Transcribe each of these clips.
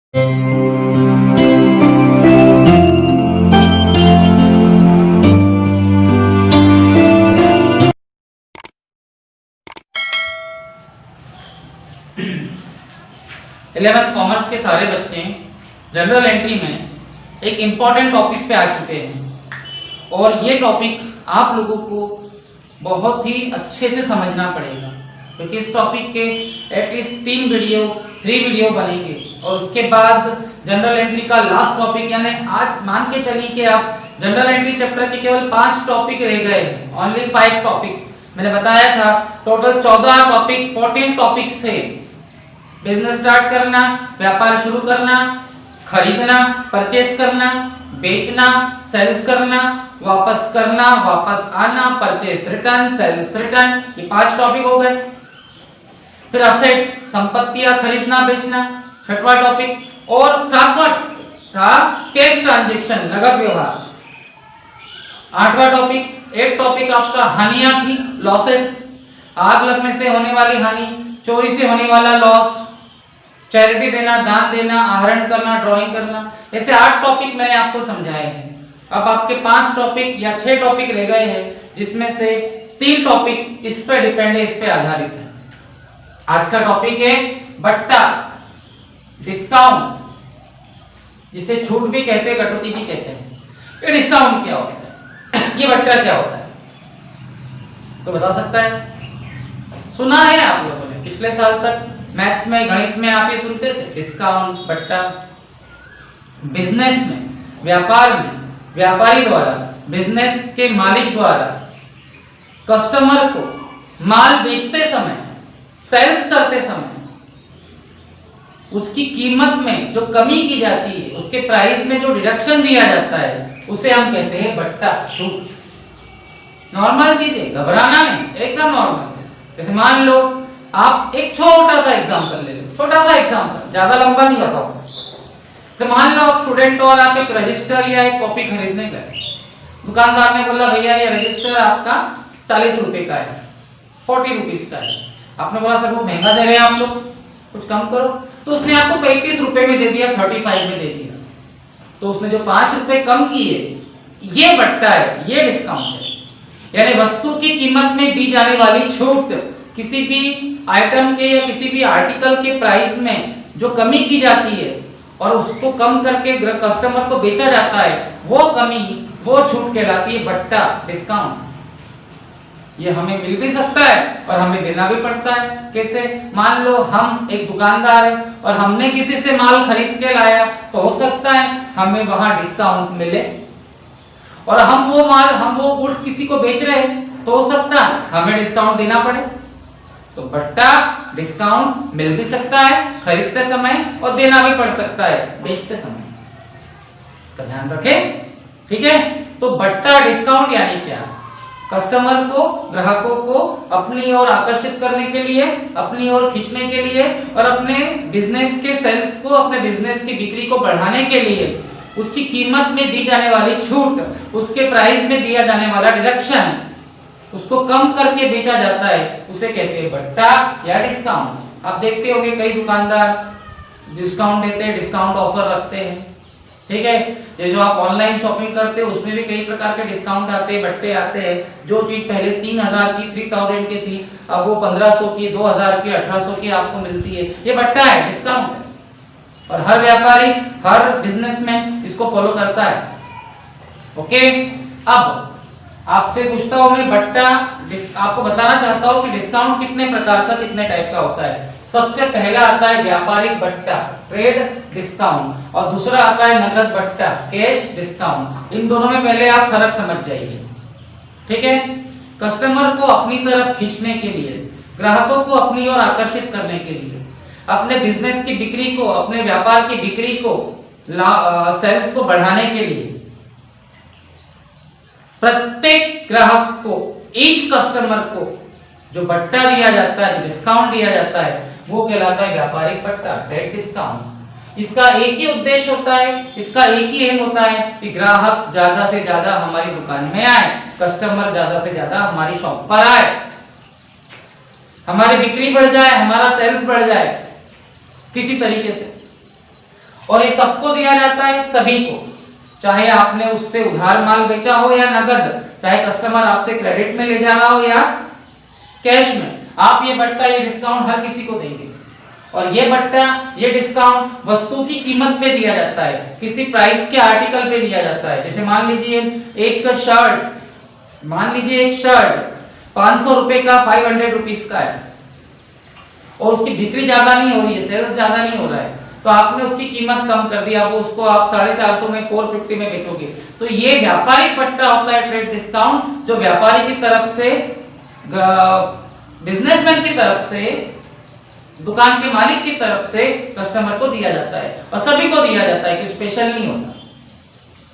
11th commerce के सारे बच्चे जनरल एंट्री में एक इम्पॉर्टेंट टॉपिक पे आ चुके हैं और ये टॉपिक आप लोगों को बहुत ही अच्छे से समझना पड़ेगा, क्योंकि इस टॉपिक के एटलीस्ट 3 वीडियो बनेंगे और उसके बाद जनरल एंट्री का लास्ट टॉपिक, यानी आज मान के चलिए कि आप जनरल एंट्री चैप्टर के केवल 5 टॉपिक रह गए, ओनली 5 टॉपिक्स। मैंने बताया था टोटल 14 टॉपिक 14 टॉपिक से बिजनेस स्टार्ट करना, व्यापार शुरू करना, खरीदना, परचेस करना, बेचना, सेल्स करना, वापस करना, वापस आना, परचेस रिटर्न, सेल्स रिटर्न, ये 5 टॉपिक हो गए। फिर असेट्स, संपत्तियां खरीदना बेचना, 6वां टॉपिक, और 7वां था कैश ट्रांजैक्शन, नगद व्यवहार। 8वां टॉपिक, एक टॉपिक आपका हानियां थी, लॉसेस, आग लगने से होने वाली हानि, चोरी से होने वाला लॉस, चैरिटी देना, दान देना, आहरण करना, ड्राइंग करना। ऐसे 8 टॉपिक मैंने आपको समझाए हैं। अब आपके 5 टॉपिक या 6 टॉपिक रह गए हैं, जिसमें से 3 टॉपिक इस पर डिपेंड है, इस पे आधारित है। आज का टॉपिक है बट्टा, डिस्काउंट, जिसे छूट भी कहते हैं, कटौती भी कहते हैं। ये डिस्काउंट क्या होता है, ये बट्टा क्या होता है, तो बता सकता है? सुना है आप लोगों ने, पिछले साल तक मैथ्स में, गणित में आप ये सुनते थे, डिस्काउंट, बट्टा। बिजनेस में, व्यापार में, व्यापारी द्वारा, बिजनेस के मालिक द्वारा कस्टमर को माल बेचते समय, सेल्स करते समय उसकी कीमत में जो कमी की जाती है, उसके प्राइस में जो डिडक्शन दिया जाता है, उसे हम कहते हैं बट्टा, छूट। नॉर्मल चीज है, घबराना नहीं, एकदम नॉर्मल। जैसे मान लो आप एक छोटा सा एग्जांपल ले लो, छोटा सा एग्जांपल, ज्यादा लंबा नहीं बताऊंगा। तो मान लो आप स्टूडेंट और आप एक रजिस्टर या एक कॉपी खरीदने गए, दुकानदार ने बोला भैया ये रजिस्टर आपका 40 रुपए का है, 40 रुपीज का है। आपने बोला सर बहुत महंगा दे रहे हैं आप लोग, कुछ कम करो। तो उसने आपको 35 रुपए में दे दिया, 35 में दे दिया। तो उसने जो 5 रुपए कम किए, ये बट्टा है, ये डिस्काउंट है। यानी वस्तु की कीमत में दी जाने वाली छूट, किसी भी आइटम के या किसी भी आर्टिकल के प्राइस में जो कमी की जाती है और उसको कम करके कस्टमर को बेचा जाता है, वो कमी, वो छूट कहलाती है बट्टा, डिस्काउंट। ये हमें मिल भी सकता है और हमें देना भी पड़ता है। कैसे? मान लो हम एक दुकानदार है और हमने किसी से माल खरीद के लाया, तो हो सकता है हमें वहां डिस्काउंट मिले, और हम वो गुड्स किसी को बेच रहे हैं, तो हो सकता है हमें डिस्काउंट देना पड़े। तो बट्टा, डिस्काउंट मिल भी सकता है खरीदते समय और देना भी पड़ सकता है बेचते समय, तो ध्यान रखें, ठीक है। तो बट्टा, डिस्काउंट यानी क्या? कस्टमर को, ग्राहकों को अपनी ओर आकर्षित करने के लिए, अपनी ओर खींचने के लिए और अपने बिजनेस के सेल्स को, अपने बिजनेस की बिक्री को बढ़ाने के लिए उसकी कीमत में दी जाने वाली छूट, उसके प्राइस में दिया जाने वाला डिडक्शन, उसको कम करके बेचा जाता है, उसे कहते हैं बट्टा या डिस्काउंट। आप देखते होंगे कई दुकानदार डिस्काउंट देते हैं, डिस्काउंट ऑफर रखते हैं, ठीक है। ये जो आप ऑनलाइन शॉपिंग करते हो उसमें भी कई प्रकार के डिस्काउंट आते हैं, बट्टे आते हैं। जो चीज पहले 3000 की, 3000 की थी, अब वो 1500 की, 2000 की, 1800 की आपको मिलती है। ये बट्टा है, डिस्काउंट है, और हर व्यापारी, हर बिजनेसमैन इसको फॉलो करता है। ओके, अब आपसे पूछता हूं मैं, बट्टा, आपको बताना चाहता हूं कि डिस्काउंट कितने प्रकार का, कितने टाइप का होता है। सबसे पहला आता है व्यापारिक बट्टा, ट्रेड डिस्काउंट, और दूसरा आता है नकद बट्टा, कैश डिस्काउंट। इन दोनों में पहले आप फर्क समझ जाइए, ठीक है। कस्टमर को अपनी तरफ खींचने के लिए, ग्राहकों को अपनी ओर आकर्षित करने के लिए, अपने बिजनेस की बिक्री को, अपने व्यापार की बिक्री को, सेल्स को बढ़ाने के लिए प्रत्येक ग्राहक को, ईच कस्टमर को जो बट्टा दिया जाता है, जो डिस्काउंट दिया जाता है, वो कहलाता है व्यापारिक बट्टा, ट्रेड डिस्काउंट। इसका एक ही उद्देश्य होता है, इसका एक ही एम होता है कि ग्राहक ज्यादा से ज्यादा हमारी दुकान में आए, कस्टमर ज्यादा से ज्यादा हमारी शॉप पर आए, हमारी बिक्री बढ़ जाए, हमारा सेल्स बढ़ जाए किसी तरीके से। और ये सबको दिया जाता है, सभी को, चाहे आपने उससे उधार माल बेचा हो या नगद, चाहे कस्टमर आपसे क्रेडिट में ले जा रहा हो या कैश में, आप ये बट्टा, ये डिस्काउंट हर किसी को देंगे। और ये बट्टा, ये डिस्काउंट वस्तु की कीमत पे दिया जाता है, किसी प्राइस के आर्टिकल पे दिया जाता है। जैसे मान लीजिए एक शर्ट, मान लीजिए एक शर्ट 500 रुपए का 500 रुपीज का है और उसकी बिक्री ज्यादा नहीं हो रही है, सेल्स ज्यादा नहीं हो रहा है, तो आपने उसकी कीमत कम कर दिया, वो उसको आप 450 में 450 में बेचोगे। तो ये व्यापारिक बट्टा होता है, ट्रेड डिस्काउंट, जो व्यापारी की तरफ से, बिजनेसमैन की तरफ से, दुकान के मालिक की तरफ से कस्टमर को दिया जाता है और सभी को दिया जाता है, कि स्पेशल नहीं होता।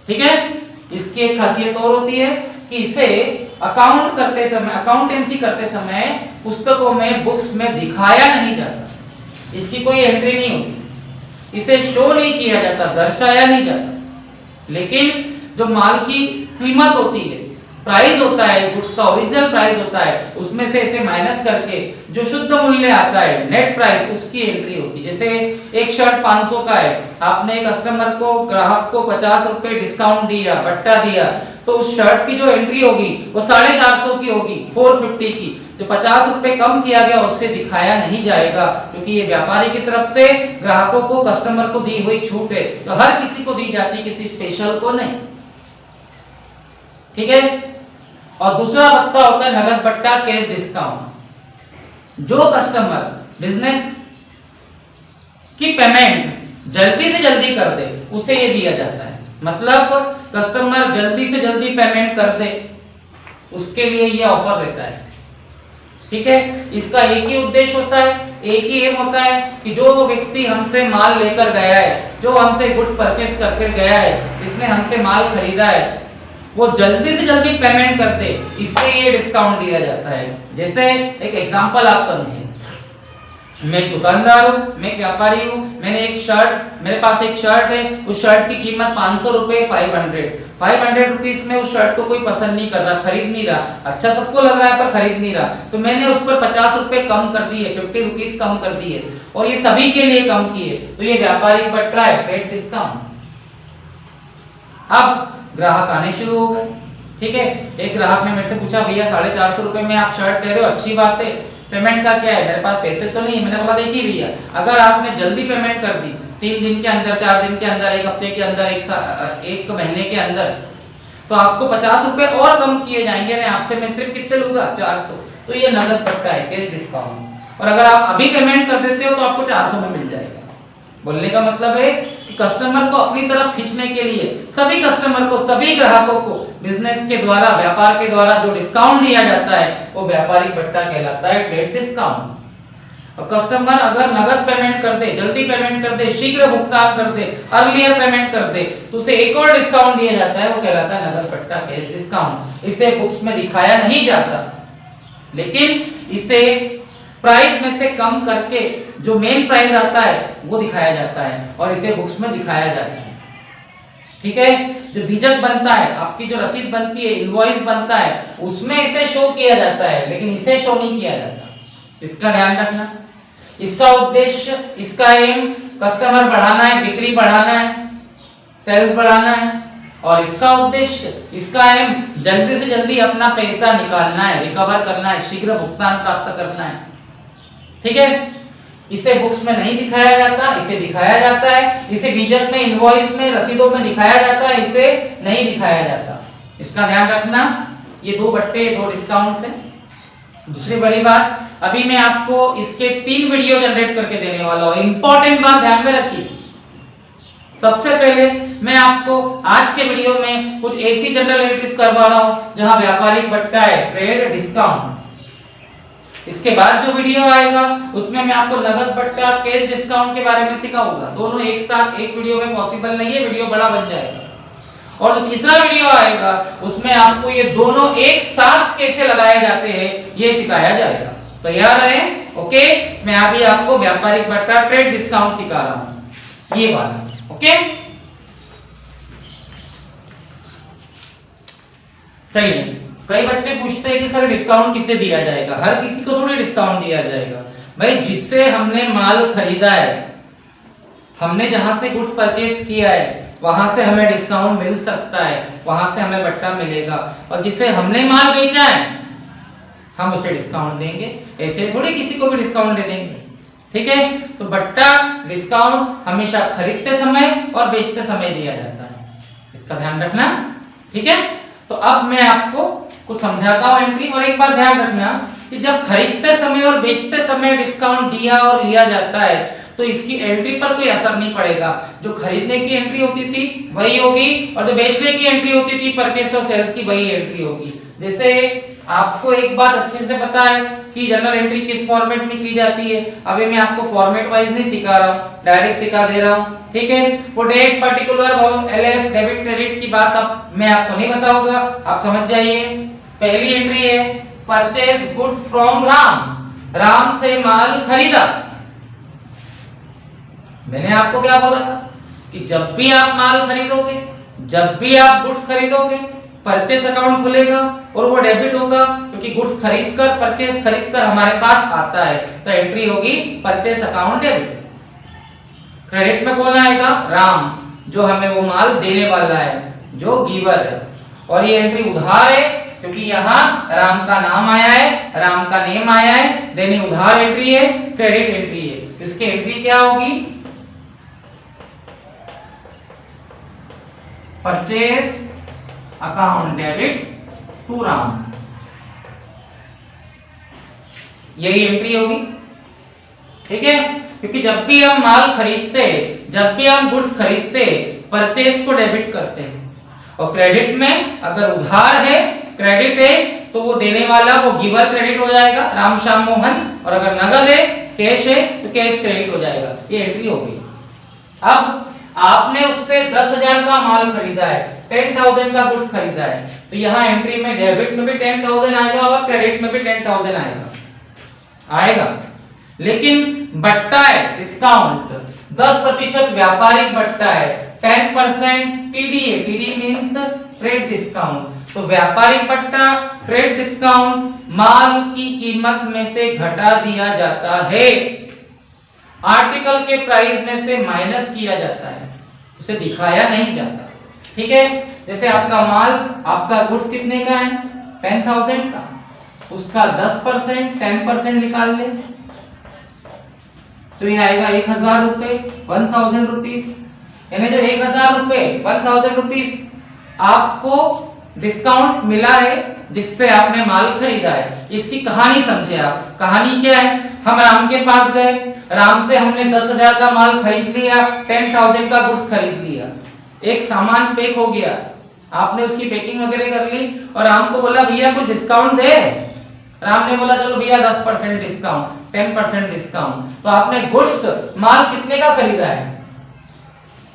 ठीक है, इसकी एक खासियत और होती है कि इसे अकाउंट करते समय, अकाउंटेंसी करते समय पुस्तकों में, बुक्स में दिखाया नहीं जाता, इसकी कोई एंट्री नहीं होती, इसे शो नहीं किया जाता, दर्शाया नहीं जाता। लेकिन जो माल की कीमत होती है, प्राइस होता है, गुड्स का ओरिजिनल प्राइस होता है, उसमें से इसे माइनस करके जो शुद्ध मूल्य आता है, नेट प्राइस, उसकी एंट्री होती है। जैसे एक शर्ट 500 का है, आपने कस्टमर को, ग्राहक को 50 रुपए डिस्काउंट दिया, बट्टा दिया, तो उस शर्ट की जो एंट्री होगी वो 450 की होगी, 450 की। जो 50 रुपए कम किया गया उससे दिखाया नहीं जाएगा, क्योंकि ये व्यापारी की तरफ से ग्राहकों को, कस्टमर को दी हुई छूट है, तो हर किसी को दी जाती, किसी स्पेशल को नहीं। ठीक है। और दूसरा बट्टा होता है नगद बट्टा, कैश डिस्काउंट। जो कस्टमर बिजनेस की पेमेंट जल्दी से जल्दी कर दे, उसे ये दिया जाता है। मतलब कस्टमर जल्दी से जल्दी पेमेंट कर दे, उसके लिए ये ऑफर रहता है। ठीक है, इसका एक ही उद्देश्य होता है, एक ही एम होता है कि जो व्यक्ति हमसे माल लेकर गया है, जो हमसे गुड्स परचेस करके गया है, जिसने हमसे माल खरीदा है, वो जल्दी से जल्दी पेमेंट कर दे, इसलिए ये डिस्काउंट दिया जाता है। जैसे एक एग्जांपल आप समझिए, मैं एक दुकानदार हूँ, मैं एक व्यापारी हूँ, मैंने एक शर्ट, मेरे पास एक शर्ट है, उस शर्ट की कीमत 500 रुपए, 500 रुपीज में उस शर्ट को कोई पसंद नहीं कर रहा, खरीद नहीं रहा, अच्छा सबको लग रहा है पर खरीद नहीं रहा, तो मैंने उस पर 50 रुपए कम कर दिए, 50 रुपीज कम कर दिए, और ये सभी के लिए कम किए, तो ये व्यापारिक बट्टा है, ट्रेड डिस्काउंट। अब ग्राहक आने शुरू हो गए। ठीक है, एक ग्राहक ने मेरे से पूछा, भैया 450 रुपए में आप शर्ट दे रहे हो, अच्छी बात है, पेमेंट का क्या है? मेरे पास पैसे तो नहीं है। मैंने बोला देखिए भैया, अगर आपने जल्दी पेमेंट कर दी, 3 दिन के अंदर, 4 दिन के अंदर, 1 हफ्ते के अंदर, 1 महीने के अंदर, तो आपको 50 रुपए और कम किए जाएंगे। नहीं, आपसे मैं सिर्फ कितने लूंगा? 400। तो ये नगद बट्टा है, कैश डिस्काउंट। और अगर आप अभी पेमेंट कर देते हो तो आपको 400 में मिल जाएगा। बोलने का मतलब है कि कस्टमर को अपनी तरफ खींचने के लिए, सभी कस्टमर को, सभी ग्राहकों को बिजनेस के द्वारा, व्यापार के द्वारा जो डिस्काउंट दिया जाता है वो व्यापारिक बट्टा कहलाता है, ट्रेड डिस्काउंट। और कस्टमर अगर नगद पेमेंट कर दे, जल्दी पेमेंट कर दे, शीघ्र भुगतान कर दे, अर्लियर पेमेंट कर दे, तो उसे एक और डिस्काउंट दिया जाता है, वो कहलाता है नगद बट्टा, कैश डिस्काउंट। इसे बुक्स में दिखाया नहीं जाता, लेकिन इसे प्राइस में से कम करके जो मेन प्राइस आता है वो दिखाया जाता है और इसे बुक्स में दिखाया जाता है। ठीक है, जो बीजक बनता है, आपकी जो रसीद बनती है, इनवॉइस बनता है, उसमें इसे शो किया जाता है, लेकिन इसे शो नहीं किया जाता। इसका ध्यान रखना। इसका उद्देश्य, इसका एम कस्टमर बढ़ाना है, बिक्री बढ़ाना है, सेल्स बढ़ाना है, और इसका उद्देश्य, इसका एम जल्दी से जल्दी अपना पैसा निकालना है, रिकवर करना है, शीघ्र भुगतान प्राप्त करना है। ठीक है, इसे बुक्स में नहीं दिखाया जाता, इसे दिखाया जाता है। इसे बीजक में, इनवॉइस में, रसीदों में दिखाया जाता है, इसे नहीं दिखाया जाता। इसका ध्यान रखना। ये 2 बट्टे, 2 डिस्काउंट है। दूसरी बड़ी बात, अभी मैं आपको इसके 3 वीडियो जनरेट करके देने वाला हूं। इंपॉर्टेंट बात ध्यान में रखिए। सबसे पहले मैं आपको आज के वीडियो में कुछ ऐसी जनरल एंट्रीज करवा रहा हूं जहां व्यापारिक बट्टा है, ट्रेड डिस्काउंट। इसके बाद जो वीडियो आएगा उसमें मैं आपको नगद बट्टा, कैश डिस्काउंट के बारे में सिखाऊंगा। दोनों एक साथ एक वीडियो में पॉसिबल नहीं है, वीडियो बड़ा बन जाएगा। और जो तीसरा वीडियो आएगा उसमें आपको ये दोनों एक साथ कैसे लगाए जाते हैं ये सिखाया जाएगा। तैयार रहें? ओके, मैं अभी आपको व्यापारिक बट्टा, ट्रेड डिस्काउंट सिखा रहा हूं, ये वाला। ओके, चलिए। कई बच्चे पूछते हैं कि सर डिस्काउंट किससे दिया जाएगा? हर किसी को थोड़ी डिस्काउंट दिया जाएगा भाई। जिससे हमने माल खरीदा है हमने जहां से गुड्स परचेज किया है वहां से हमें डिस्काउंट मिल सकता है, वहां से हमें बट्टा मिलेगा, और जिसे हमने माल बेचा है हम उसे डिस्काउंट देंगे। ऐसे थोड़ी किसी को भी डिस्काउंट दे देंगे, ठीक है। तो बट्टा डिस्काउंट हमेशा खरीदते समय और बेचते समय दिया जाता है, इसका ध्यान रखना, ठीक है। तो अब मैं आपको कुछ समझाता हूँ एंट्री। और एक बार ध्यान रखना कि जब खरीदते समय और बेचते समय डिस्काउंट दिया और लिया जाता है तो इसकी एंट्री पर कोई असर नहीं पड़ेगा। जो खरीदने की एंट्री होती थी वही होगी, और जो बेचने की एंट्री होती थी परचेस और सेल्स की वही एंट्री होगी। जैसे आपको एक बात अच्छे से पता है कि जर्नल एंट्री किस फॉर्मेट में की जाती है। अभी मैं आपको फॉर्मेट वाइज नहीं सिखा रहा हूँ, डायरेक्ट सिखा दे रहा हूँ, ठीक है। वो date particular LF debit credit की बात अब मैं आपको नहीं बताऊंगा, आप समझ जाइए। पहली एंट्री है purchase goods from Ram, Ram से माल खरीदा। मैंने आपको क्या बोला था कि जब भी आप माल खरीदोगे, जब भी आप गुड्स खरीदोगे परचेस अकाउंट खुलेगा और वो डेबिट होगा, क्योंकि गुड्स खरीदकर परचेस खरीदकर हमारे पास आता है, तो एंट्री होगी परचेस अकाउंट डेबिट। क्रेडिट में कौन आएगा? राम, जो हमें वो माल देने वाला है, जो गिवर है। और ये एंट्री उधार है क्योंकि यहाँ राम का नाम आया है, राम का नेम आया है, देनी उधार एंट्री है, क्रेडिट एंट्री है। इसकी एंट्री क्या होगी? Purchase account debit to Ram, यही एंट्री होगी, ठीक है। क्योंकि जब भी हम माल खरीदते, जब भी हम गुड्स खरीदते परचेस को डेबिट करते हैं, और क्रेडिट में अगर उधार है, क्रेडिट है, तो वो देने वाला वो गिवर क्रेडिट हो जाएगा, राम श्याम मोहन, और अगर नगद है, कैश है, तो कैश क्रेडिट हो जाएगा। ये एंट्री होगी। अब आपने उससे 10,000 का माल खरीदा है, 10,000 का गुड्स खरीदा है, तो यहाँ एंट्री में डेबिट में भी 10,000 आएगा और क्रेडिट में भी 10,000 आएगा। लेकिन बट्टा है डिस्काउंट 10% व्यापारिक बट्टा है, 10% टीडी है, टीडी मींस ट्रेड डिस्काउंट। तो व्यापारिक बट्टा ट्रेड डिस्काउंट माल की कीमत में से घटा दिया जाता है, आर्टिकल के प्राइस में से माइनस किया जाता है, उसे दिखाया नहीं जाता, ठीक है। जैसे आपका माल, आपका गुड्स कितने का है? 10,000 का, उसका 10% 10% निकाल ले तो ये आएगा 1,000 रुपए, 1,000 रुपीज। यानी जो 1,000 रुपए 1,000 रुपीज आपको डिस्काउंट मिला है जिससे आपने माल खरीदा है। इसकी कहानी समझे आप। कहानी क्या है? हम राम के पास गए, राम से हमने 10,000 का माल खरीद लिया, 10,000 का गुड्स खरीद लिया, एक सामान पैक हो गया, आपने उसकी पैकिंग वगैरह कर ली और राम को बोला भैया कुछ डिस्काउंट दे। राम ने बोला चलो भैया 10% डिस्काउंट, 10% डिस्काउंट। तो आपने गुड्स माल कितने का खरीदा है?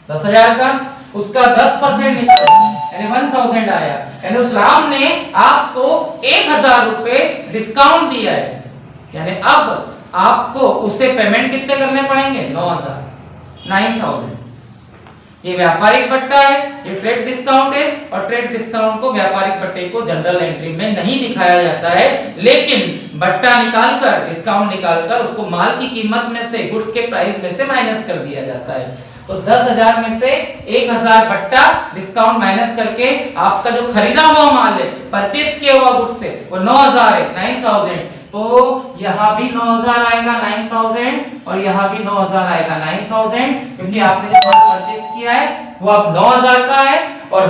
10,000 का, उसका 10% निकाला यानी 1,000 आया, यानी उस राम ने आपको 1,000 रुपए डिस्काउंट दिया है। यानी अब आपको उसे पेमेंट कितने करने पड़ेंगे? 9,000, 9,000। ये व्यापारिक बट्टा है, ये ट्रेड डिस्काउंट है, और ट्रेड डिस्काउंट को व्यापारिक बट्टे को जनरल एंट्री में नहीं दिखाया जाता है, लेकिन बट्टा निकालकर, डिस्काउंट निकालकर उसको माल की कीमत में से, गुड्स के प्राइस में से माइनस कर दिया जाता है। तो 10,000 में से 1,000 बट्टा डिस्काउंट माइनस करके आपका जो खरीदा हुआ माल है, परचेस किया हुआ गुड्स से, वो 9,000 है, 9,000। तो यहाँ भी 9,000 आएगा 9,000, और यहाँ भी 9,000 आएगा 9,000, क्योंकि आपने जो माल परचेस किया है वो अब 9,000 का है, और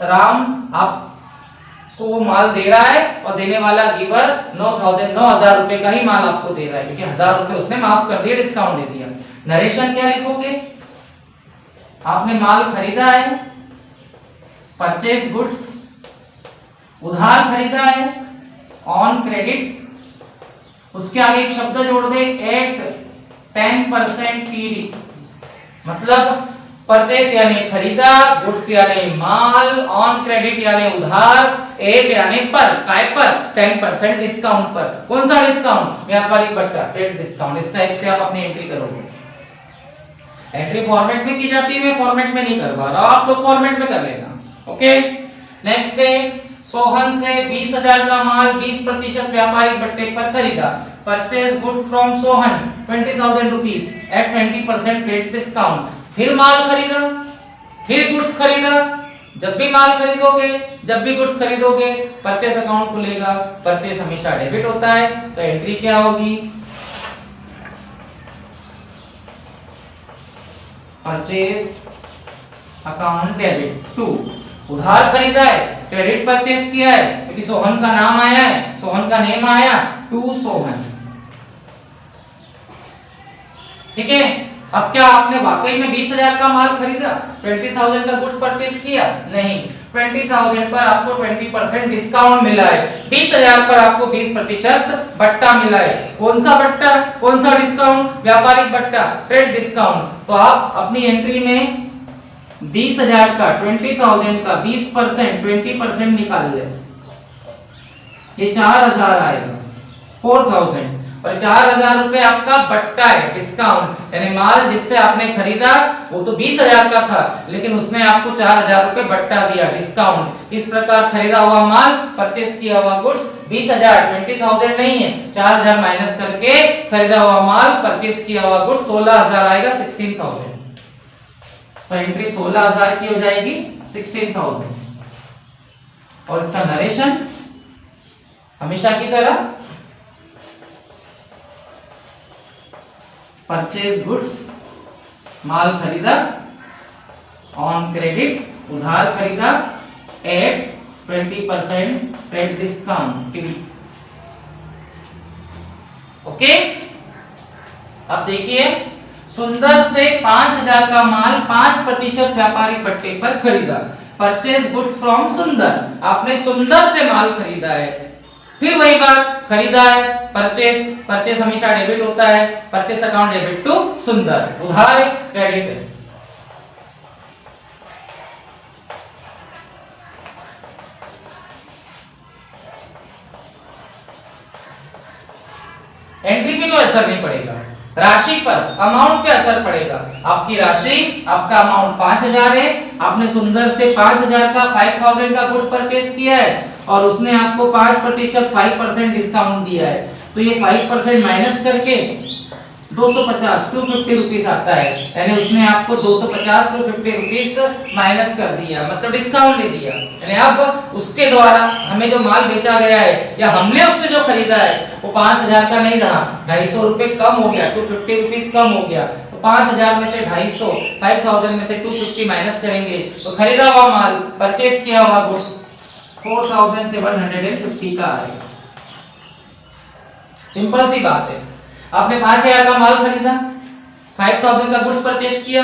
राम आपको वो माल दे रहा है, और देने वाला गिवर 9,000 रुपए का ही माल आपको दे रहा है, क्योंकि 1,000 रुपए उसने माफ कर दिया, डिस्काउंट दे दिया। नरेशन क्या लिखोगे? आपने माल खरीदा है, परचेस गुड्स, उधार खरीदा है, ऑन क्रेडिट, उसके आगे एक शब्द जोड़ दे एट 10% टीडी, मतलब परचेस यानी खरीदा, गुड्स यानी माल, ऑन क्रेडिट यानी उधार, एक यानी पर, काय पर? 10% डिस्काउंट पर। कौन सा डिस्काउंट? व्यापारिक बट्टा, ट्रेड डिस्काउंट। इस टाइप से आप अपनी एंट्री करोगे। एंट्री फॉर्मेट में की जाती है, मैं फॉर्मेट में नहीं करवा रहा, आप लोग फॉर्मेट में कर लेना। ओके, नेक्स्ट है सोहन से 20,000 का माल 20% व्यापारिक बट्टे पर खरीदा, purchase goods from Sohan 20,000 rupees at 20% trade discount. फिर माल खरीदा, फिर गुड्स खरीदा। जब भी माल खरीदोगे, जब भी गुड्स खरीदोगे, परचेज अकाउंट खुलेगा। परचेज हमेशा डेबिट होता है, तो एंट्री क्या होगी? Purchase account debit to. उधार खरीदा है, क्रेडिट परचेज किया है, क्योंकि सोहन का नाम आया है, सोहन का नेम आया, टू सोहन। ठीक है। अब क्या आपने वाकई में 20,000 का माल खरीदा, 20,000 का गुड्स परचेज किया? नहीं, 20,000 पर आपको 20% डिस्काउंट मिला है, 20,000 पर आपको 20% बट्टा मिला है। कौन सा बट्टा, कौन सा डिस्काउंट? व्यापारिक बट्टा, ट्रेड डिस्काउंट। तो आप अपनी एंट्री में 20,000 का, 20,000 का 20% निकाल ले, ये 4,000 आएगा, 4,000। और 4,000 रुपए आपका बट्टा है, डिस्काउंट, यानी माल जिससे आपने खरीदा वो तो 20,000 का था, लेकिन उसने आपको 4,000 रुपए बट्टा दिया, डिस्काउंट। इस प्रकार खरीदा हुआ माल, परचेस किया हुआ गुड्स 20,000, 20,000 नहीं है, 4,000 माइनस करके खरीदा हुआ माल, परचेस किया हुआ गुड्स 16,000 आएगा, 16,000। तो एंट्री 16,000 की हो जाएगी, 16,000। और इसका नरेशन हमेशा की तरह, परचेज गुड्स, माल खरीदा, ऑन क्रेडिट, उधार खरीदा, एट 20% ट्रेड डिस्काउंट। ओके। अब देखिए, सुंदर से 5,000 का माल 5% व्यापारिक बट्टे पर खरीदा। परचेज गुड्स फ्रॉम सुंदर, आपने सुंदर से माल खरीदा है। फिर वही बात, खरीदा है, परचेज, परचेज हमेशा डेबिट होता है, परचेज अकाउंट डेबिट टू सुंदर, उधार है, क्रेडिट है। एंट्री पे तो असर नहीं पड़ेगा, राशि पर, अमाउंट पे असर पड़ेगा। आपकी राशि, आपका अमाउंट 5,000 है, आपने सुंदर से 5,000 का 5,000 का गुड्स परचेज किया है और उसने आपको 5% 5% डिस्काउंट दिया है, तो ये 5% माइनस करके 250 250 रुपीस आता है, यानी उसने आपको 250 250 रुपीस माइनस कर दिया, मतलब डिस्काउंट दे दिया। यानी अब उसके द्वारा हमें जो माल बेचा गया है या हमने उससे जो खरीदा है वो 5,000 का नहीं रहा, 250 रुपए कम हो गया, 250 रुपीस कम हो गया। तो 5,000 में से 250, 5,000 में से 250 माइनस करेंगे तो खरीदा हुआ माल, परचेज किया हुआ गुड्स 4,750 का आएगा। सिंपल सी बात है। आपने 5,000 का माल खरीदा, 5,000 का गुड्स परचेज किया,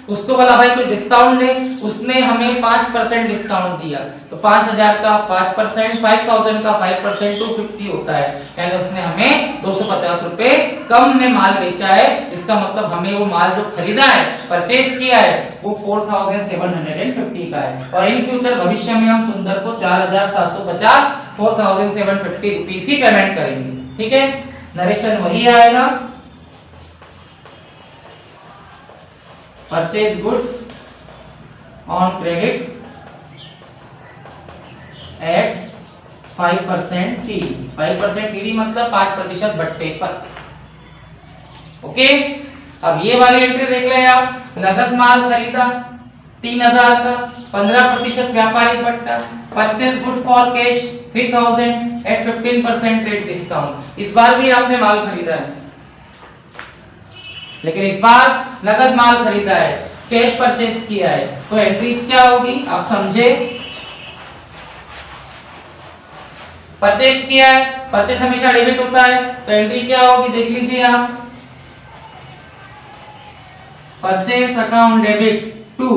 उसको बोला भाई कोई डिस्काउंट दे, उसने हमें 5% डिस्काउंट दिया, तो 5,000 का 5%, 5,000 का 5% 250 होता है, यानी उसने हमें 250 रुपए कम में माल बेचा है। इसका मतलब हमें वो माल जो खरीदा है, परचेज किया है, वो 4,750 का है। और इन फ्यूचर भविष्य में हम सुंदर को 4,750 4,750 रुपीस ही पेमेंट करेंगे। ठीक है, नरेशन वही आएगा, purchase goods on credit at 5% TD. 5% TD मतलब 5% बट्टे पर। ओके। अब ये वाली एंट्री देख लें आप, नगद माल खरीदा 3,000 का, 15% व्यापारिक बट्टा, purchase goods for cash 3,000 at 15% trade discount. इस बार भी आपने माल खरीदा है, लेकिन इस बार नगद माल खरीदा है, कैश परचेज किया है, तो एंट्रीज क्या होगी आप समझे। परचेज किया है, परचेज हमेशा डेबिट होता है, तो एंट्री क्या होगी देख लीजिए आप, परचेज अकाउंट डेबिट टू।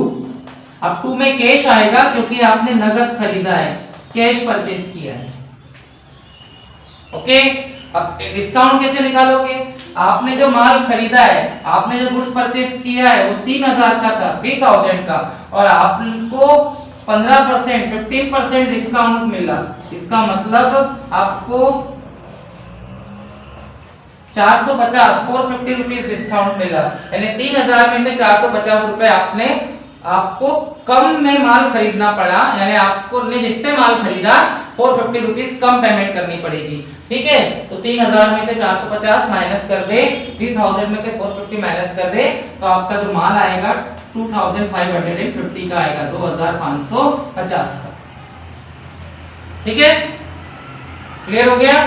अब टू में कैश आएगा क्योंकि आपने नगद खरीदा है, कैश परचेज किया है। ओके। अब डिस्काउंट कैसे निकालोगे, आपने जो माल खरीदा है, आपने जो गुड्स परचेज किया है वो 3,000 का था, 3,000 का, और आपको 15% 15% डिस्काउंट मिला। इसका मतलब आपको 450 450 रुपीस डिस्काउंट मिला, यानी 3,000 में से 450 रुपए आपको कम में माल खरीदना पड़ा, यानी आपको ने जिससे माल खरीदा 450 रुपीस कम पेमेंट करनी पड़ेगी। ठीक है, तो 3000 में से 450 माइनस कर दे, 3000 में से 450 माइनस कर दे, तो आपका जो माल आएगा 2550 का आएगा, 2550 का। ठीक है, क्लियर हो गया?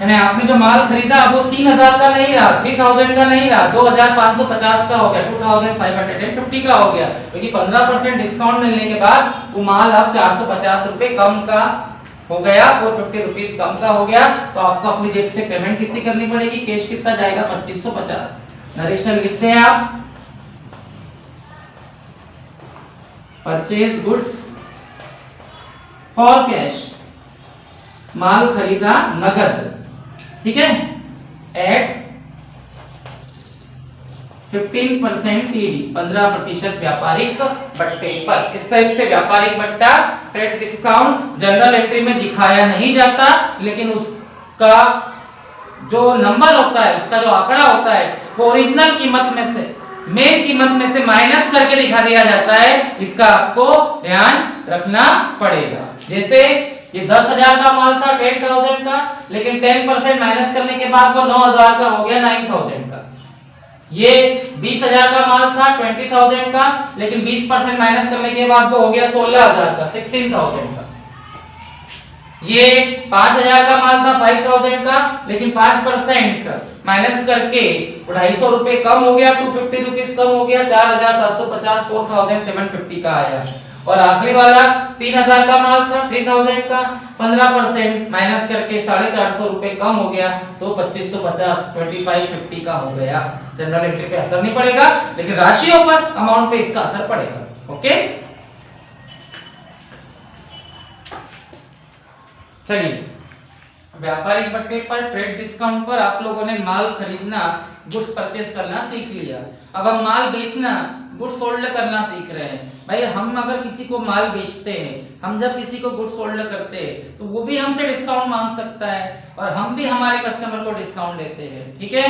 यानी आपने जो माल खरीदा वो 3000 का नहीं रहा, 3000 का नहीं रहा, 2550 का हो गया, 2550 का हो गया, क्योंकि 15% डिस्काउंट मिलने के बाद वो माल अब 450 रुपए कम का हो गया, 450 रुपीज कम का हो गया। तो आपको अपनी जेब से पेमेंट कितनी करनी पड़ेगी? कैश कितना जाएगा? 2550। नरेशन लिखते हैं आप, परचेज गुड्स फॉर कैश, माल खरीदा नगद, ठीक है, एट 15% टीडी, 15% व्यापारिक बट्टे पर। इस टाइप से व्यापारिक बट्टा, ट्रेड डिस्काउंट जनरल एंट्री में दिखाया नहीं जाता, लेकिन उसका जो नंबर होता है, उसका जो आंकड़ा होता है, वो ओरिजिनल कीमत में से, मेन कीमत में से माइनस करके दिखा दिया जाता है। इसका आपको ध्यान रखना पड़ेगा। जैसे ये 10,000 का माल था 10,000 का, लेकिन 10% माइनस करने के बाद वो 9,000 का हो गया 9,000 का। ये 20,000 का माल था 20,000 का, लेकिन 20% माइनस करने के बाद वो हो गया 16,000 का, 16,000 का। ये 5,000 का माल था 5,000 का, लेकिन 5% माइनस करके 250 रुपए कम हो गया, 250 रुपीज कम हो गया, 4,750, 4,750 का आया। और आखिरी वाला 3,000 का माल था 3,000 का, 15% माइनस करके 450 रुपए कम हो गया, तो 2550, 2550 का हो गया। जनरल एंट्री पे असर नहीं पड़ेगा, लेकिन राशियों पर, अमाउंट पे इसका असर पड़ेगा। ओके, चलिए, व्यापारिक बट्टे पर, ट्रेड डिस्काउंट पर आप लोगों ने माल खरीदना, गुड्स परचेस करना सीख लिया। अब हम माल बेचना, गुड्स सोल्ड करना सीख रहे हैं। भाई हम अगर किसी को माल बेचते हैं, हम जब किसी को गुड्स सोल्ड करते हैं, तो वो भी हमसे डिस्काउंट मांग सकता है, और हम भी हमारे कस्टमर को डिस्काउंट देते हैं। ठीक है,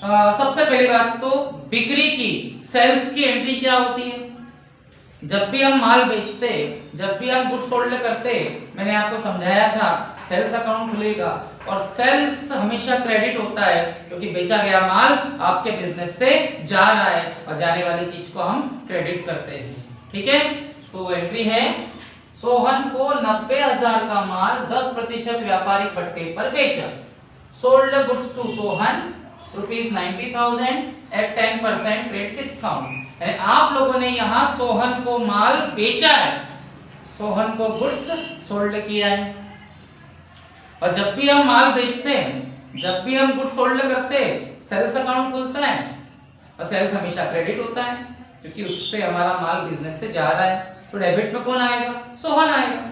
सबसे पहली बात तो बिक्री की, सेल्स की एंट्री क्या होती है? जब भी हम माल बेचते, जब भी हम गुड्स सोल्ड करते, मैंने आपको समझाया था, सेल्स अकाउंट खुलेगा, और सेल्स हमेशा क्रेडिट होता है, क्योंकि बेचा गया माल आपके बिजनेस से जा रहा है, और जाने वाली चीज को हम क्रेडिट करते हैं। ठीक है, तो एंट्री है, सोहन को 90,000 का माल 10% व्यापारिक बट्टे पर बेचा। Sold goods to Sohan ₹90,000 at 10% trade discount. आप लोगों ने यहाँ सोहन को माल बेचा है, सोहन को गुड्स सोल्ड किया है। और जब भी हम माल बेचते हैं, जब भी हम गुड्स सोल्ड करते हैं, सेल्स अकाउंट खुलता है, और सेल्स हमेशा क्रेडिट होता है, क्योंकि उससे हमारा माल बिजनेस से जा रहा है। तो डेबिट में कौन आएगा? सोहन आएगा।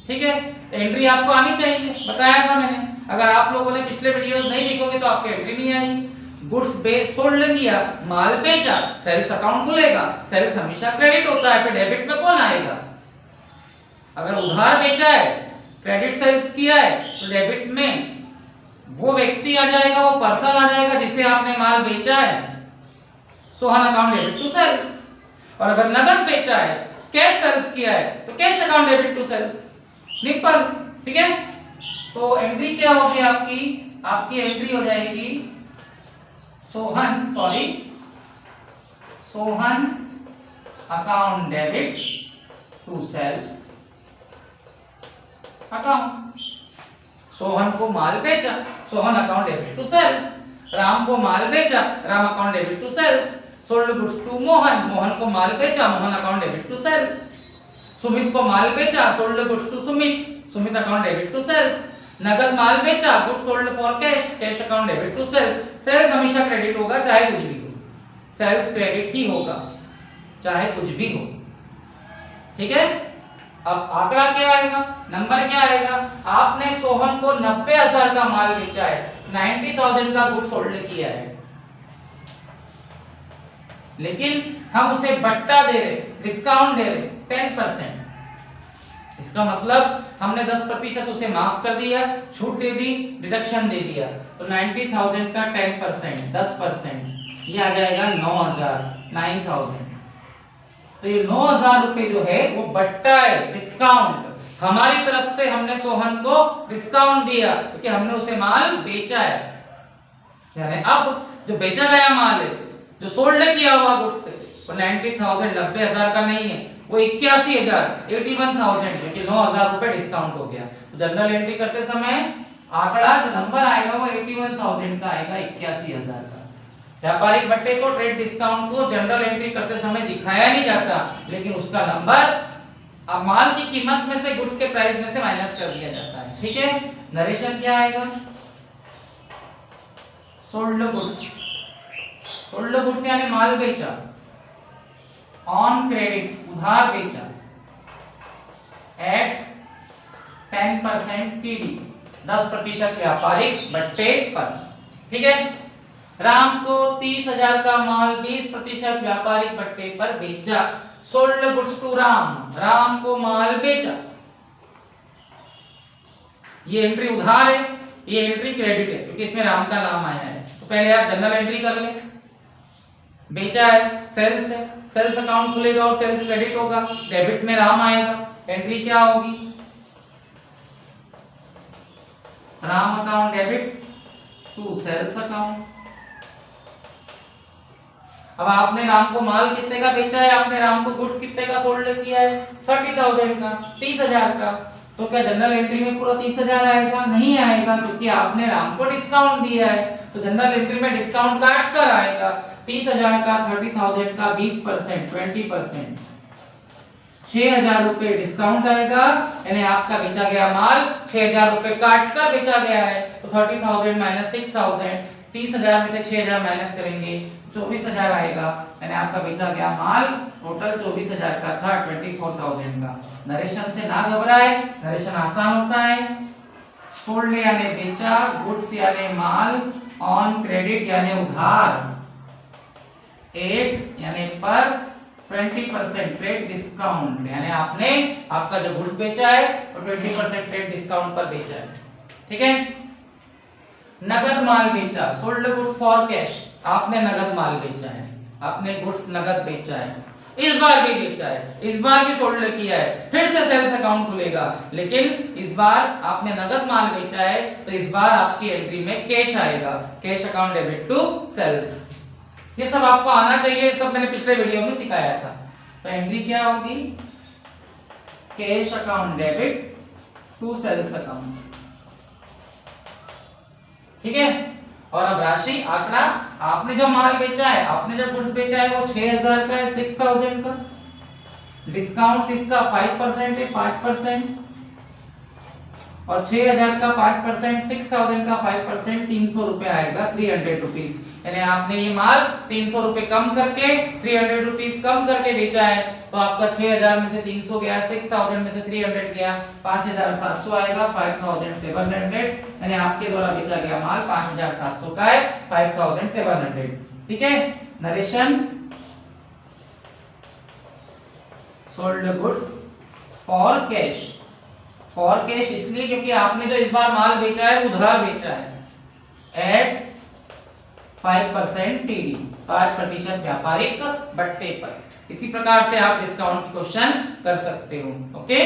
ठीक है, तो एंट्री आपको आनी चाहिए, बताया था मैंने। अगर आप लोगों ने पिछले वीडियोस नहीं देखोगे तो आपकी एंट्री नहीं आएगी। गुड्स बेच सोल्ड किया, माल बेचा, सेल्स अकाउंट खुलेगा, सेल्स हमेशा क्रेडिट होता है, फिर डेबिट में कौन आएगा? अगर उधार बेचा है, क्रेडिट सेल्स किया है, तो डेबिट में वो व्यक्ति आ जाएगा, वो पर्सन आ जाएगा जिसे आपने माल बेचा है, Sohan account debit to sales. और अगर नगद बेचा है, कैश सेल्स किया है, तो cash account debit to sales, simple. ठीक है, तो एंट्री क्या होगी आपकी? आपकी एंट्री हो जाएगी Sohan account debit to sales account. Sohan को माल बेचा, Sohan account debit to sales. Ram को माल बेचा, Ram account debit to sales. Sold goods to Mohan, Mohan को माल बेचा, Mohan account debit to sales. Sumit को माल बेचा, sold goods to Sumit, Sumit account debit to sales. नगद माल बेचा, goods sold for cash, cash account debit to sales. Sales हमेशा क्रेडिट होगा, चाहे कुछ भी हो, सेल्स क्रेडिट ही होगा, चाहे कुछ भी हो। ठीक है, अब आंकड़ा क्या आएगा, नंबर क्या आएगा? आपने सोहन को 90,000 का माल बेचा है, 90,000 का गुड्स सोल्ड किया है, लेकिन हम उसे बट्टा दे रहे, डिस्काउंट दे रहे 10%। इसका मतलब हमने 10% उसे माफ कर दिया, छूट दे दी, डिडक्शन दे दिया, तो 90,000 का 10%, 10%, ये आ जाएगा 9,000। तो ये 9,000 रुपए जो है वो बट्टा है, डिस्काउंट। हमारी तरफ से हमने सोहन को डिस्काउंट दिया क्योंकि हमने उसे माल बेचा है। यानी अब जो बेचा गया माल है, जो सोल्ड किया हुआ गुड्स है, वो 90,000 90,000 का नहीं है, वो 81,000 81,000 क्योंकि 9,000 रुपए डिस्काउंट हो गया। तो जनरल एंट्री करते समय आंकड़ा जो नंबर आएगा वो 81,000 का आएगा, 81,000 का। व्यापारिक बट्टे को ट्रेड डिस्काउंट को जनरल एंट्री करते समय दिखाया नहीं जाता, लेकिन उसका नंबर अब माल की कीमत में से गुड्स के प्राइस में से माइनस कर दिया जाता है। ठीक है, नरेशन क्या आएगा? सोल्ड गुड्स, सोल्ड गुड्स यानी माल बेचा, ऑन क्रेडिट उधार बेचा, एट 10% टीडी 10% व्यापारिक बट्टे पर। ठीक है, राम को 30,000 का माल 20% व्यापारिक बट्टे पर बेचा। Sold goods to Ram, Ram को माल बेचा। ये एंट्री उधार है, ये एंट्री क्रेडिट है क्योंकि इसमें राम का नाम आया है। तो पहले आप जनरल एंट्री कर ले। बेचा है, सेल्स है, सेल्स अकाउंट खुलेगा और सेल्स क्रेडिट होगा, डेबिट में राम आएगा। एंट्री क्या होगी? Ram account debit to sales account. अब आपने राम को माल कितने का बेचा है? आपने राम को गुड्स कितने का सोल्ड किया है? 30,000 का, 30,000 का। तो क्या जनरल एंट्री में पूरा 30,000 आएगा? नहीं आएगा क्योंकि आपने राम को डिस्काउंट दिया है। तो जनरल एंट्री में डिस्काउंट काट कर आएगा 30,000 का, 30,000 का 20% 20%, 6,000 रुपए डिस्काउंट आएगा। यानी आपका बेचा गया माल 6,000 रुपए काट कर बेचा गया है। तो 30,000 माइनस 6,000, 30,000 में से 6,000 माइनस करेंगे 24,000 आएगा। यानी आपका बेचा गया माल टोटल 24,000 का था, 24,000 का। नरेशन से ना घबराए, नरेशन आसान होता है। सोल्ड यानी बेचा, गुड्स यानी माल, ऑन क्रेडिट यानी उधार, 8 यानी पर, 20% ट्रेड डिस्काउंट यानी आपने आपका जो गुड्स बेचा है वो 20% ट्रेड डिस्काउंट पर बेचा है। ठीक है, नगद माल बेचा, सोल्ड गुड्स फॉर कैश, आपने नगद माल बेचा है, आपने गुड्स नगद बेचा है, इस बार भी बेचा है, इस बार भी सोल्ड किया है, फिर से सेल्स अकाउंट खुलेगा, लेकिन इस बार आपने नगद माल बेचा है तो इस बार आपकी एंट्री में कैश आएगा, cash account debit to sales. ये सब आपको आना चाहिए, सब मैंने पिछले वीडियो में सिखाया था। तो एंट्री क्या होगी? Cash account debit to sales account. ठीक है, और अब राशि आंकड़ा, आपने जो माल बेचा है, आपने जो गुड्स बेचा है वो 6,000 का है, 6,000 का। डिस्काउंट इसका 5% है, 5%, और 6,000 का 5%, 6,000 का 5%, 300 रुपए आएगा, 300 रुपीज। यानी आपने ये माल 300 रुपए कम करके 300 रुपीज कम करके बेचा है। तो आपका 6,000 में से 300 गया, 6,000 में से 300 गया, 5,700 आएगा, 5,700। यानी आपके द्वारा बेचा गया माल 5,700 का है, 5,700। ठीक है, narration sold goods for cash, for cash इसलिए क्योंकि आपने जो इस बार माल बेचा है उधार बेचा है, एट 5% टीडी 5% व्यापारिक बट्टे पर। इसी प्रकार से आप डिस्काउंट क्वेश्चन कर सकते हो। ओके।